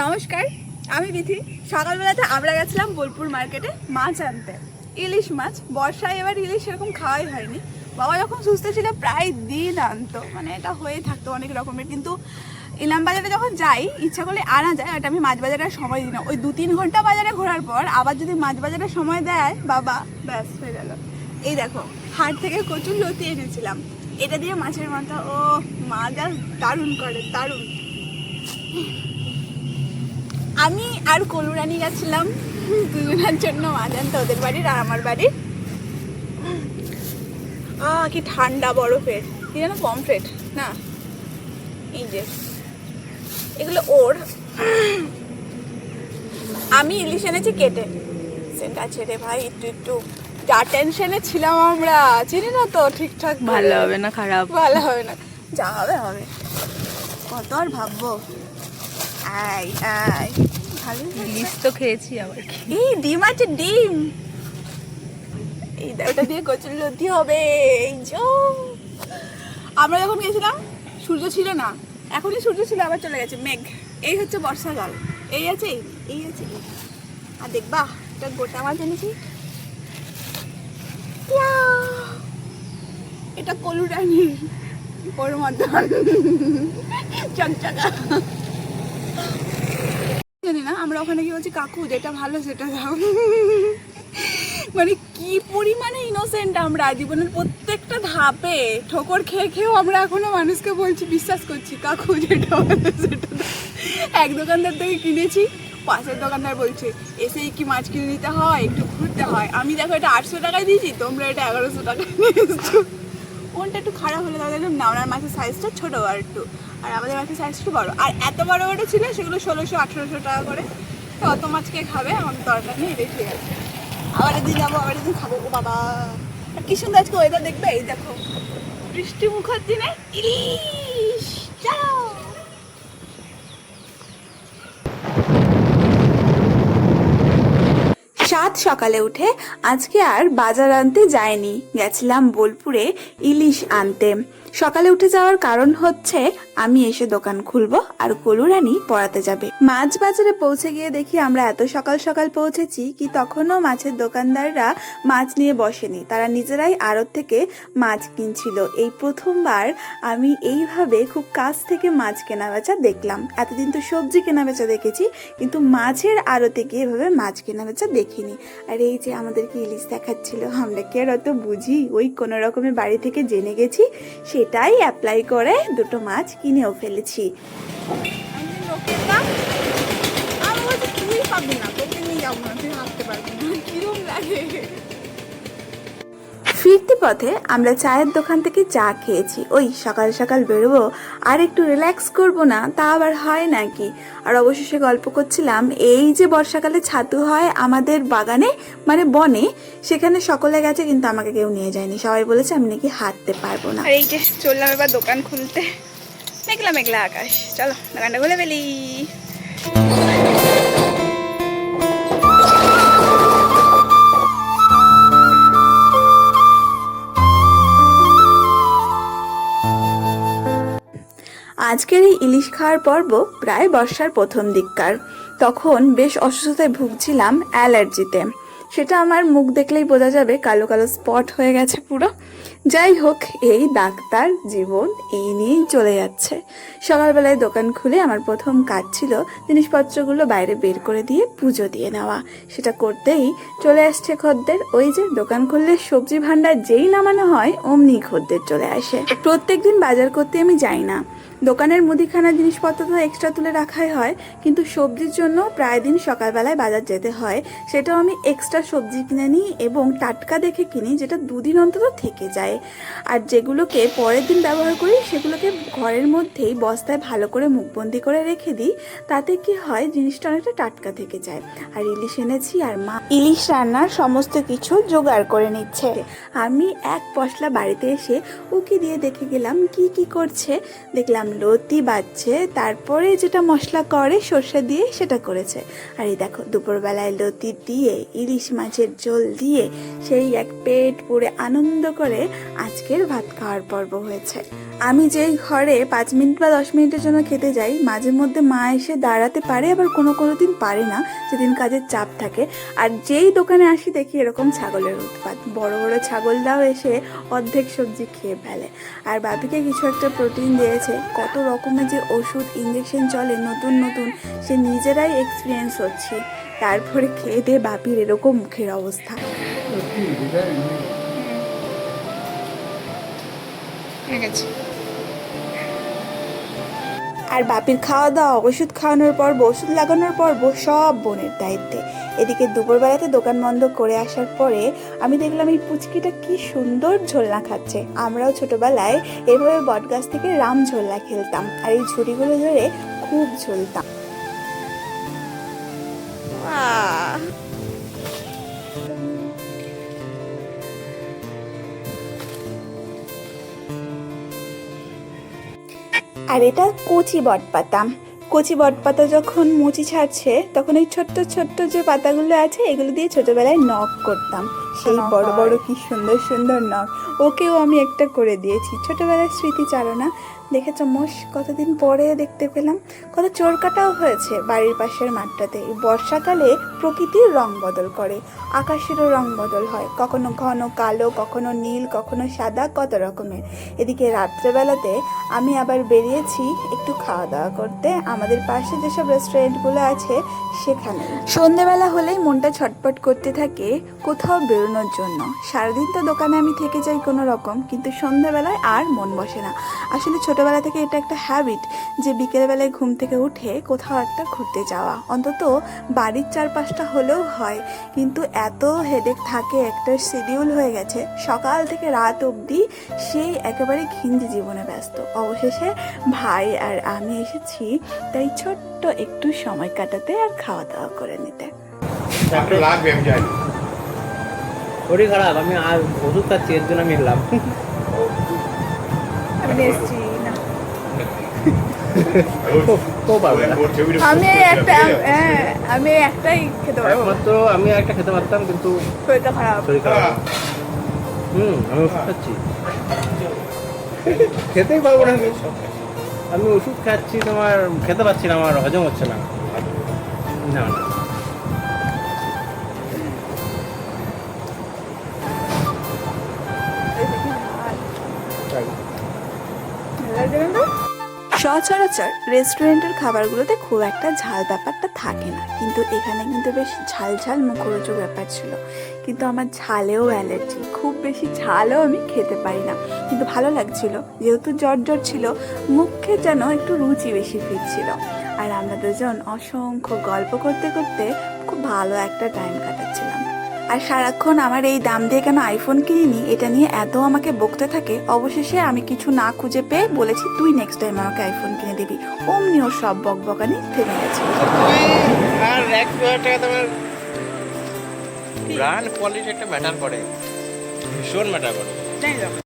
নমস্কার, আমি বিথি। সকালবেলাতে আমরা গেছিলাম বোলপুর মার্কেটে মাছ আনতে, ইলিশ মাছ। বর্ষায় এবার ইলিশ সেরকম খাওয়াই হয়নি। বাবা যখন সুস্থ ছিল প্রায় দিন আনতো, মানে এটা হয়ে থাকতো অনেক রকমের। কিন্তু ইলাম বাজারে যখন যাই ইচ্ছা করলে আনা যায়, এটা আমি মাছ বাজারে সময় দিই না। ওই 2-3 ঘন্টা বাজারে ঘোরার পর আবার যদি মাছ বাজারে সময় দেয় বাবা, ব্যাস হয়ে গেল। এই দেখো, হাট থেকে কচুর লতি এনেছিলাম, এটা দিয়ে মাছের মাথা। ও মা যা দারুণ করে, দারুণ। আমি আর কলুরানি গেছিলাম দুজনের জন্য মাছ আনতে, ওদের বাড়ির আর আমার বাড়ির। কি ঠান্ডা বরফের, কি যেন পমফ্রেট না, এই যে এগুলো ওর। আমি ইলিশ এনেছি কেটে। সেটা আছে রে ভাই, একটু একটু যা টেনশনে ছিলাম আমরা, চিনি না তো ঠিকঠাক। ভালো হবে না, খারাপ ভালো হবে না, যা হবে হবে, কত আর ভাববো। আই আই ইলিশ তো খেয়েছি আবার কি। এই ডিম আছে, ডিম। এই ওটা দিয়ে কচুর লতি হবে। এই যে আমরা যখন গেছিলাম সূর্য ছিল না, এখনই সূর্য ছিল, আবার চলে গেছে মেঘ। এই হচ্ছে বর্ষাকাল। এই আছে, এই আছে। আর দেখবা এটা গোটা মাছ এনেছি, এটা কলুরানি, ওর মতন চকচকা। জানি না, আমরা ওখানে কি বলছি, কাকু যেটা ভালো সেটা দাও। মানে কি পরিমাণে ইনোসেন্ট আমরা, জীবনের প্রত্যেকটা ধাপে ঠোকর খেয়ে খেয়েও আমরা এখনো মানুষকে বলছি, বিশ্বাস করছি কাকু যেটা ভালো সেটা দাও। এক দোকানদার থেকে কিনেছি, পাশের দোকানদার বলছে এসেই কি মাছ কিনে নিতে হয়, একটু ঘুরতে হয়। আমি দেখো এটা 800 টাকায় দিয়েছি, তোমরা এটা 1100 টাকায় নিয়ে এসছো। কোনটা একটু খারাপ হলে তাহলে না, ওনার মাছের সাইজটা ছোটো আর একটু, আর আমাদের মাছের সাইজ একটু বড়ো। আর এত বড় বড় ছিল সেগুলো 1600-1800 টাকা করে। তো অত মাছ কে খাবে, আমার দরকার নেই, এটাই ঠিক আছে। আবার একদিন যাবো, আবার একদিন খাবো। ও বাবা, আর কি সুন্দর আজকে ওয়েদার, দেখবে। এই দেখো, বৃষ্টি মুখর দিনে ইলিশ। চলো। সাত সকালে উঠে আজকে আর বাজার আনতে যায়নি, গেছিলাম বোলপুরে ইলিশ আনতে। সকালে উঠে যাওয়ার কারণ হচ্ছে আমি এসে দোকান খুলবো আর কলুরানি পড়াতে যাবে। মাছ বাজারে পৌঁছে গিয়ে দেখি আমরা এত সকাল সকাল পৌঁছেছি কি তখনও মাছের দোকানদাররা মাছ নিয়ে বসেনি, তারা নিজেরাই আড়ত থেকে মাছ কিনছিল। এই প্রথমবার আমি এইভাবে খুব কাছ থেকে মাছ কেনা বেচা দেখলাম। এতদিন তো সবজি কেনা বেচা দেখেছি, কিন্তু মাছের আড়তে গিয়ে এভাবে মাছ কেনা বেচা দেখিনি। আর এই যে আমাদেরকে ইলিশ দেখাচ্ছিল, আমরা কি আর অত বুঝি, ওই কোনো রকমের বাড়ি থেকে জেনে গেছি, সেটাই অ্যাপ্লাই করে দুটো মাছ কিনেও ফেলেছি। ফিরতি পথে আমরা চায়ের দোকান থেকে চা খেয়েছি। ওই সকাল সকাল বেরোবো আর একটু রিল্যাক্স করবো না, তা আবার হয় নাকি। আর অবশেষে গল্প করছিলাম, এই যে বর্ষাকালে ছাতু হয় আমাদের বাগানে, মানে বনে, সেখানে সকলে গেছে কিন্তু আমাকে কেউ নিয়ে যায়নি। সবাই বলেছে আমি নাকি হাঁটতে পারবো না। আর এই যে চললাম এবার দোকান খুলতে, মেঘলা মেঘলা আকাশ, চলো দোকানটা খুলে ফেলি। আজকের এই ইলিশ খাওয়ার পর্ব প্রায় বর্ষার প্রথম দিককার। তখন বেশ অসুস্থতায় ভুগছিলাম অ্যালার্জিতে। সেটা আমার মুখ দেখলেই বোঝা যাবে, কালো কালো স্পট হয়ে গেছে পুরো। যাই হোক, এই ডাক্তার জীবন এই নিয়েই চলে যাচ্ছে। সকালবেলায় দোকান খুলে আমার প্রথম কাজ ছিল জিনিসপত্রগুলো বাইরে বের করে দিয়ে পুজো দিয়ে নেওয়া। সেটা করতেই চলে আসছে খদ্দের। ওই যে দোকান খুললে সবজি ভান্ডার যেই নামানো হয় অমনি খদ্দের চলে আসে। প্রত্যেকদিন বাজার করতে আমি যাই না, দোকানের মুদিখানা জিনিসপত্র তো এক্সট্রা তুলে রাখাই হয়, কিন্তু সবজির জন্য প্রায় দিন সকালবেলায় বাজার যেতে হয়। সেটাও আমি এক্সট্রা সবজি কিনে নিই এবং টাটকা দেখে কিনি, যেটা 2 দিন অন্তত থেকে যায়। আর যেগুলোকে পরের দিন ব্যবহার করি সেগুলোকে ঘরের মধ্যেই বস্তায় ভালো করে মুখবন্দি করে রেখে দিই। তাতে কি হয়, জিনিসটা অনেকটা টাটকা থেকে যায়। আর ইলিশ এনেছি, আর মা ইলিশ রান্নার সমস্ত কিছু জোগাড় করে নিচ্ছে। আমি এক পশলা বাড়িতে এসে উকি দিয়ে দেখে গেলাম কি কি করছে। দেখলাম লতি বাজছে, তারপরে যেটা মশলা করে সর্ষে দিয়ে সেটা করেছে। আর এই দেখো দুপুরবেলায় লতি দিয়ে ইলিশ মাছের ঝোল দিয়ে সেই এক পেট পুরে আনন্দ করে আজকের ভাত খাওয়ার পর্ব হয়েছে। আমি যেই ঘরে 5 মিনিট বা 10 মিনিটের জন্য খেতে যাই, মাঝে মধ্যে মা এসে দাঁড়াতে পারে, আবার কোনো কোনো দিন পারে না, যেদিন কাজের চাপ থাকে। আর যেই দোকানে আসি দেখি এরকম ছাগলের উৎপাত, বড় বড় ছাগলটাও এসে অর্ধেক সবজি খেয়ে ফেলে। আর বাপিকে কিছু একটা প্রোটিন দিয়েছে, কত রকমের যে ওষুধ ইঞ্জেকশন চলে নতুন নতুন, সে নিজেরাই এক্সপিরিয়েন্স হচ্ছে। তারপরে খেয়ে দিয়ে বাপির এরকম মুখের অবস্থা। আর বাপির খাওয়া দাওয়া, ওষুধ খাওয়ানোর পর্ব, ওষুধ লাগানোর পর্ব সব বোনের দায়িত্বে। এদিকে দুপুরবেলাতে দোকান বন্ধ করে আসার পরে আমি দেখলাম এই পুচকিটা কি সুন্দর ঝোলনা খাচ্ছে। আমরাও ছোটবেলায় এভাবে বটগাছ থেকে রাম ঝোলনা খেলতাম, আর এই ঝুড়িগুলো ধরে খুব ঝুলতাম। আর এটা কচি বটপাতা। কচি বটপাতা যখন মুচি ছাড়ছে, তখন এই ছোট্ট ছোট্ট যে পাতাগুলো আছে, এগুলো দিয়ে ছোটবেলায় নখ করতাম। সেই বড় বড় কি সুন্দর সুন্দর নখ, ওকেও আমি একটা করে দিয়েছি। ছোটবেলার স্মৃতিচারণা দেখেছ মোষ, কতদিন পরে দেখতে পেলাম। কত চোরকাটাও হয়েছে বাড়ির পাশের মাঠটাতে। এই বর্ষাকালে প্রকৃতির রং বদল করে, আকাশেরও রং বদল হয়, কখনো ঘন কালো, কখনো নীল, কখনো সাদা, কত রকমের। এদিকে রাত্রেবেলাতে আমি আবার বেরিয়েছি একটু খাওয়া দাওয়া করতে, আমাদের পাশে যেসব রেস্টুরেন্টগুলো আছে সেখানে। সন্ধেবেলা হলেই মনটা ছটপট করতে থাকে কোথাও বেরোনোর জন্য। সারাদিন তো দোকানে আমি থেকে যাই কোনো রকম, কিন্তু সন্ধ্যাবেলায় আর মন বসে না। আসলে ছোটবেলা থেকে এটা একটা হ্যাবিট যে বিকেলবেলায় ঘুম থেকে উঠে কোথাও একটা ঘুরতে যাওয়া, অন্তত বাড়ির চারপাশটা হলেও হয়। কিন্তু এত হেডেক থাকে, একটা শিডিউল হয়ে গেছে সকাল থেকে রাত অবধি, সেই একেবারে ঘিঞ্জি জীবনে ব্যস্ত। অবশেষে ভাই আর আমি এসেছি তাই ছোট্ট একটু সময় কাটাতে আর খাওয়া দাওয়া করে নিতে। শরীর খারাপ, আমি আর ওষুধ খাচ্ছি, এর জন্য আমি এলাম। আমি একটাই খেতে পারবো, একমাত্র আমি একটা খেতে পারতাম, কিন্তু শরীরটা খারাপ। শরীর খারাপ। আমি ওষুধ খাচ্ছি, খেতেই পারবো না। আমি ওষুধ খাচ্ছি, তোমার খেতে পারছি না, আমার হজম হচ্ছে না। না না, সচরাচর রেস্টুরেন্টের খাবারগুলোতে খুব একটা ঝাল ব্যাপারটা থাকে না, কিন্তু এখানে কিন্তু বেশ ঝাল ঝাল মুখরোচক ব্যাপার ছিল। কিন্তু আমার ঝালেও অ্যালার্জি, খুব বেশি ঝালও আমি খেতে পারি না, কিন্তু ভালো লাগছিল। যেহেতু জ্বর জ্বর ছিল, মুখে যেন একটু রুচি বেশি ফিরছিল। আর আমরা দুজন অসংখ্য গল্প করতে করতে খুব ভালো একটা টাইম কাটাচ্ছিলাম। আর সারাক্ষণ আমার এই দাম দিয়ে কেন আইফোন কিনিনি এটা নিয়ে এত আমাকে বকতে থাকে। অবশেষে আমি কিছু না খুঁজে পেয়ে বলেছি, তুই নেক্সট টাইম আমাকে আইফোন কিনে দিবি। অমনি ওর সব বকবকানি থেমে গেছে। আর 1,000 টাকা তোমার ব্র্যান্ড কোয়ালিটি একটা ম্যাটার করে, ভীষণ ম্যাটার করে।